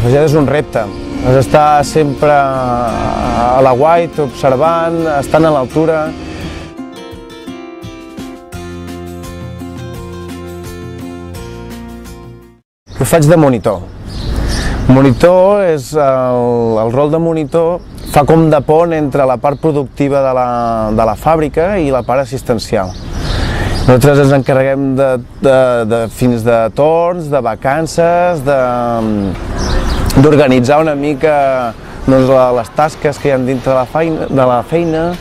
Fageda és un repte, has d'estar sempre a l'aguait, observant, estant a l'altura. Jo faig de monitor. Monitor és el rol de monitor fa com de pont entre la part productiva de la fàbrica i la part assistencial. Nosaltres ens encarreguem fins de torns, de vacances, d'organitzar una mica les tasques que hi ha dintre de la feina.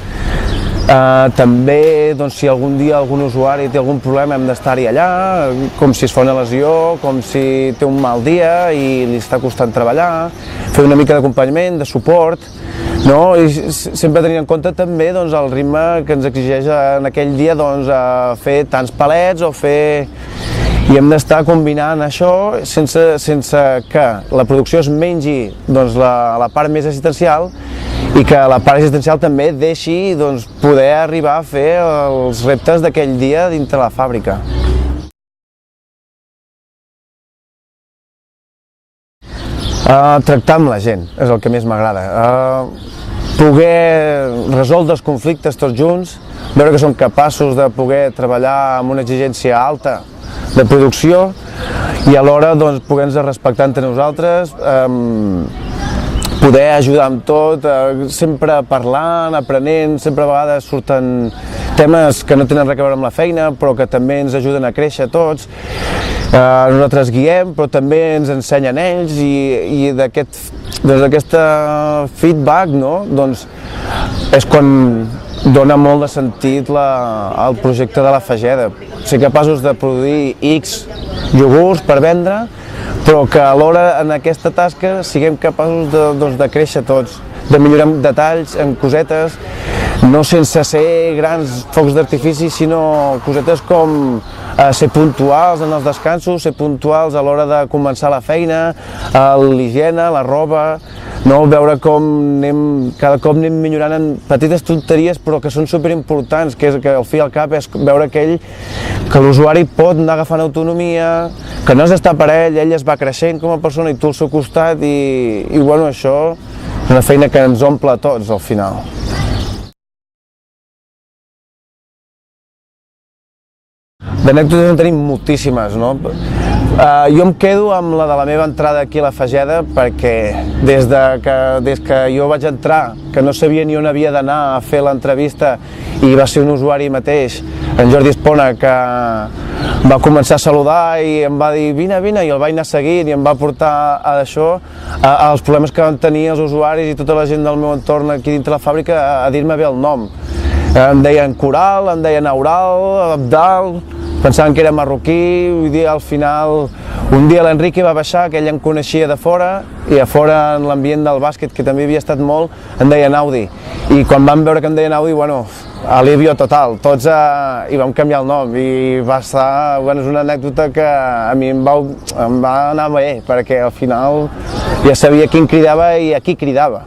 També, si algun dia algun usuari té algun problema, hem d'estar-hi allà, com si es fa una lesió, com si té un mal dia i li està costant treballar, fer una mica d'acompanyament, de suport, i sempre tenint en compte també el ritme que ens exigeix en aquell dia fer tants palets o fer... I hem d'estar combinant això sense que la producció es mengi la part més assistencial i que la part assistencial també deixi poder arribar a fer els reptes d'aquell dia dintre la fàbrica. Tractar amb la gent és el que més m'agrada. Poder resoldre els conflictes tots junts, veure que som capaços de poder treballar amb una exigència alta de producció i alhora poder-nos respectar entre nosaltres, poder ajudar amb tot, sempre parlant, aprenent, sempre a vegades surten temes que no tenen res a veure amb la feina però que també ens ajuden a créixer tots. Nosaltres guiem però també ens ensenyen ells i d'aquest feedback és quan dona molt de sentit al projecte de la Fageda. Ser capaços de produir X iogurts per vendre, però que alhora en aquesta tasca siguem capaços de créixer tots, de millorar en detalls, en cosetes, no sense ser grans focs d'artifici, sinó cosetes com ser puntuals en els descansos, ser puntuals a l'hora de començar la feina, l'higiene, la roba, veure com cada cop anem millorant en petites tonteries però que són superimportants, que al fi i al cap és veure que l'usuari pot anar agafant autonomia, que no has d'estar per ell es va creixent com a persona i tu al seu costat i això és una feina que ens omple a tots al final. D'anècdotes en tenim moltíssimes, jo em quedo amb la de la meva entrada aquí a la Fageda perquè des que jo vaig entrar, que no sabia ni on havia d'anar a fer l'entrevista i va ser un usuari mateix, en Jordi Espona, que va començar a saludar i em va dir vine, i el vaig anar seguint i em va portar a això, als problemes que van tenir els usuaris i tota la gent del meu entorn aquí dintre la fàbrica a dir-me bé el nom. Em deien Coral, em deien Aural, Abdal, pensaven que era marroquí, al final un dia l'Enrique va baixar, que ell em coneixia de fora i a fora en l'ambient del bàsquet, que també havia estat molt, em deien Audi i quan vam veure que em deien Audi, alivio total, tots hi vam canviar el nom i va estar, és una anècdota que a mi em va anar bé perquè al final ja sabia qui em cridava i a qui cridava.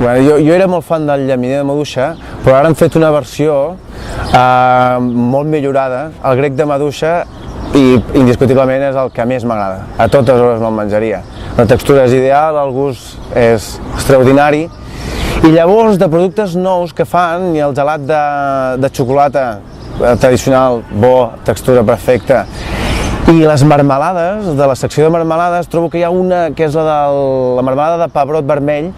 Jo era molt fan del llaminer de maduixa, però ara han fet una versió molt millorada, el grec de maduixa, i indiscutiblement és el que més m'agrada. A totes hores me'l menjaria. La textura és ideal, el gust és extraordinari, i llavors de productes nous que fan, hi ha el gelat de xocolata tradicional, bo, textura perfecta, i les marmelades, de la secció de marmelades, trobo que hi ha una que és la marmelada de pebrot vermell,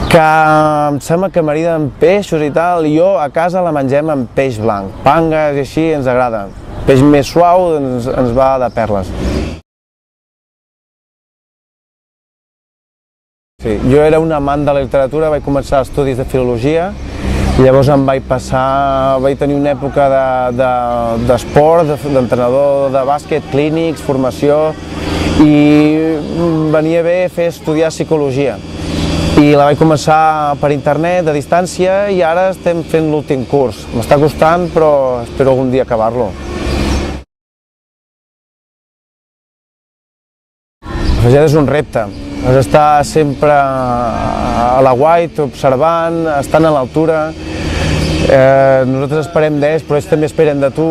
que em sembla que marida amb peixos i tal, i jo a casa la mengem amb peix blanc, pangas i així ens agrada. Peix més suau ens va de perles. Jo era un amant de la literatura, vaig començar estudis de filologia, i llavors vaig tenir una època d'esport, d'entrenador de bàsquet, clínics, formació, i venia bé estudiar psicologia. I la vaig començar per internet, a distància, i ara estem fent l'últim curs. M'està costant, però espero algun dia acabar-lo. La Fageda és un repte. Has d'estar sempre a l'aguait, observant, estant a l'altura. Nosaltres esperem d'ells, però ells també esperen de tu.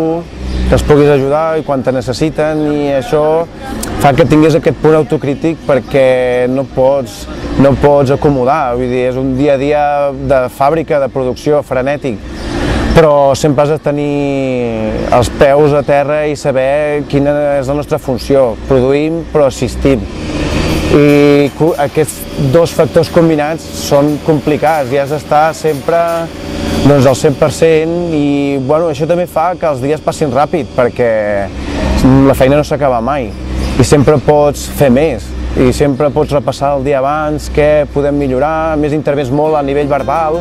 que els puguis ajudar i quan te necessiten, i això fa que tinguis aquest punt autocrític perquè no pots acomodar, vull dir, és un dia a dia de fàbrica, de producció, frenètic, però sempre has de tenir els peus a terra i saber quina és la nostra funció. Produïm però assistim. I aquests dos factors combinats són complicats i has d'estar sempre al 100% i això també fa que els dies passin ràpid perquè la feina no s'acaba mai i sempre pots fer més i sempre pots repassar el dia abans, què podem millorar, a més intervens molt a nivell verbal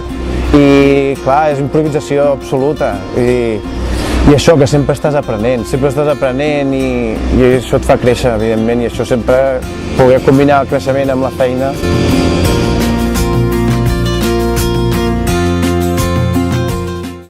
i clar, és improvisació absoluta i això que sempre estàs aprenent i això et fa créixer, evidentment, i això sempre poder combinar el creixement amb la feina